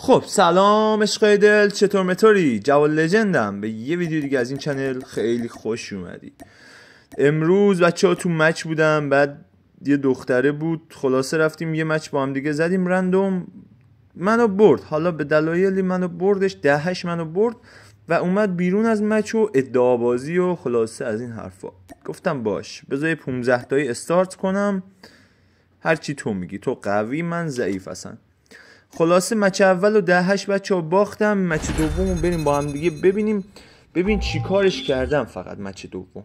خب سلام عشقای دل، چطور مطوری؟ جوال لجندم. به یه ویدیو دیگه از این چنل خیلی خوش اومدی. امروز بچه ها تو مچ بودم، بعد یه دختره بود، خلاصه رفتیم یه مچ با هم دیگه زدیم رندوم، منو برد. حالا به دلایلی منو بردش، 10-8 منو برد و اومد بیرون از مچ و ادعا بازی و خلاصه از این حرفا. گفتم باش بذار 15 تایی استارت کنم، هرچی تو میگی، تو قوی من ضعیف هستن. خلاصه مچ اول و 10-8 بچه‌ها باختم. مچ دومو بریم با هم دیگه ببین چی کارش کردم. فقط مچ دوم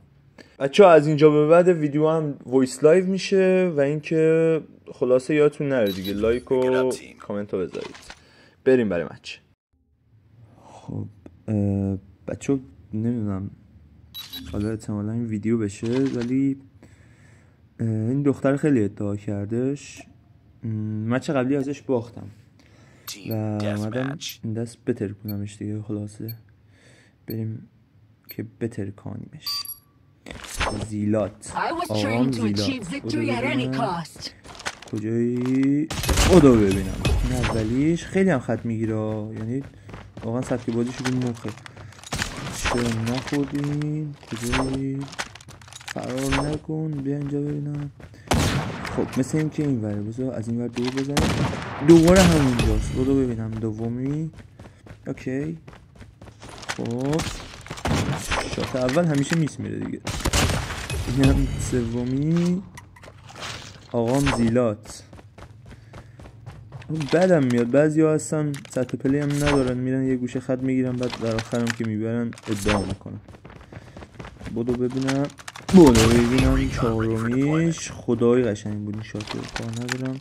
بچه‌ها از اینجا به بعد ویدیو هم وایس لایو میشه و اینکه خلاصه یادتون نره دیگه لایک و کامنت رو بذارید. بریم برای مچ. خب بچه‌ها نمیدونم حالا احتمالاً این ویدیو بشه، ولی این دختر خیلی ادعا کردش. مچ قبلی ازش باختم و اومدم این دست بتر کنمش دیگه. خلاصه بریم که بتر کنیمش. زیلات، آقام زیلات. کجایی؟ خدا ببینم. این اولیش خیلی هم خط میگیره، یعنی واقعا سبک بازیش رو مخه. چرا نخوردین؟ کجایی؟ فرار نکن، بیا اینجا ببینم. خب مثل این که این وره، بذار از این ور دور بزنیم، دوباره همونجاست. بذار ببینم دومی. اوکی. خب شات اول همیشه میس میره دیگه. اینم سومی، آقام زیلات. بدم میاد بعضی ها هستن سطح پلی هم ندارن، میرن یه گوشه خط میگیرن، بعد در آخرم که میبرن ادعا میکنن. بودو ببینم چهارمیش. خدای قشنگ بود این شات، کار ندارم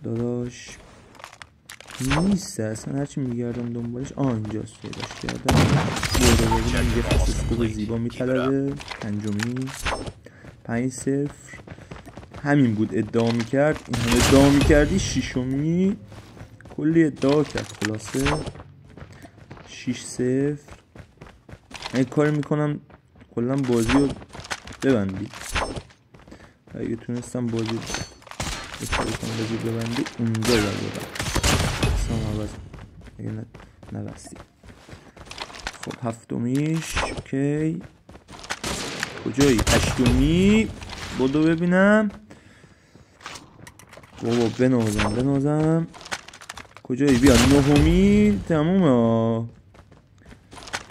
داداش، نیست اصلا. هرچی میگردم دنبالش اینجاست، پیداش کردم. بودو ببینم یه فسسکوب زیبا میطلبه. پنجمی 5-0 همین بود ادعا میکرد. این هم ادعا میکردی. ششمی کلی ادعا کرد. خلاصه 6-0 این کار میکنم کلا بازی رو ببندی. اگه تونستم بازی ببندی اونجا ببندی سام عوض اگه نبستی. خب هفتمیش اوکی. کجایی؟ هشتمی. بودو ببینم. بابا بنازم. کجایی؟ بیا. نهمی تمومه.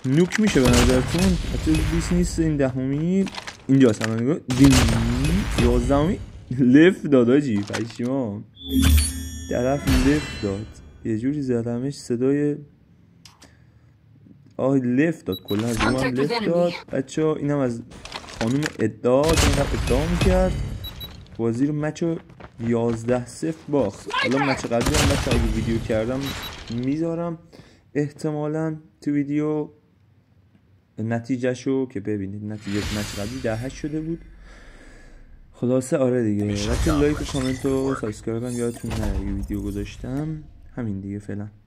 نوک میشه به نظرتون؟ حتی 20 نیست. این دهمی اینجاست. هم نگاه دین. 11می لفت داد آجی، پشیمان طرف لفت داد. یه جوری زدمش صدای لفت داد. کلا از هم لفت داد. بچه ها اینم از خانوم ادعا که اینقدر ادعا میکرد بازی رو. مچو 11-0 باخت. حالا مچ قبلی هم بچه اگه ویدیو کردم میذارم احتمالا تو ویدیو نتیجه شو که ببینید. نتیجه مچ قبلی 10-8 شده بود. خلاصه آره دیگه. بچه لایک و کامنت و سابسکرایب هم یادتون نره. ویدیو گذاشتم همین دیگه فعلا.